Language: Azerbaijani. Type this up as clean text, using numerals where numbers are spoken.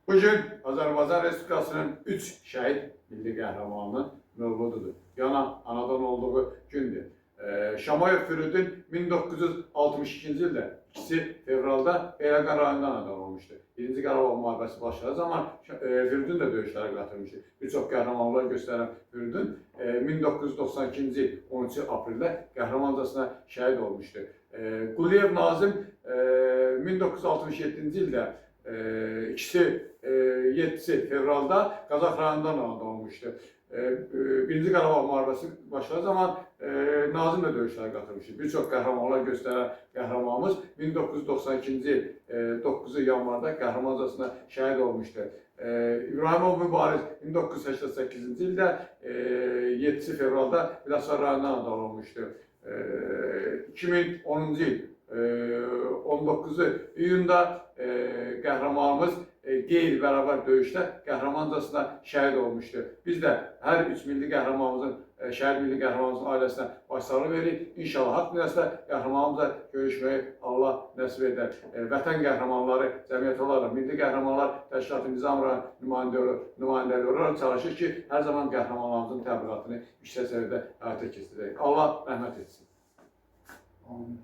Bugün Azərbaycan Respublikasının 3 şəhid milli qəhrəmanının mövlududur. Yana anadan olduğu gündür. Şamayev Firudin 1962-ci ildə 2 fevralda Beyləqan rayonundan anadan olmuşdur. 1-ci Qarabağ müharibəsi başladığı zaman Firudin də döyüşlərə qatılmışdır. Bir çox qəhrəmanlıqlar göstərən Firudin 1992-ci il 13 apreldə qəhrəmancasına şəhid olmuşdur. Quliyev Nazim 1967-ci ildə 7 fevralda Qazax rayonundan anadan olmuşdur. 1-ci Qarabağ müharibəsi başladığı zaman Nazim də döyüşlərə qatılmışdır. Bir çox qəhrəmanlar göstərən qəhrəmanımız 1992-ci il 9 yanvarda qəhrəmancasına şəhid olmuşdur. İbrahimov Mübariz 1988-ci ildə 7 fevralda Biləsuvar rayonundan anadan olmuşdur. 2010-cu il 19 iyunda qəhrəmanımız qeyri-bərabər döyüşdə qəhrəmancasına şəhid olmuşdur. Biz də hər 3 milli qəhrəmanımızın, şəhid milli qəhrəmanımızın ailəsinə başsağlığı veririk. İnşallah haqq dünyasında qəhrəmanımızla görüşməyi Allah nəsib edər. Vətən qəhrəmanları cəmiyyət olaraq, milli qəhrəmanlar təşkilatı Nizam rayon nümayəndələri olaraq çalışır ki, hər zaman qəhrəmanlarımızın təbliğatını yüksək səviyyədə həyata keçirək. Allah rəhmət etsin. Amin.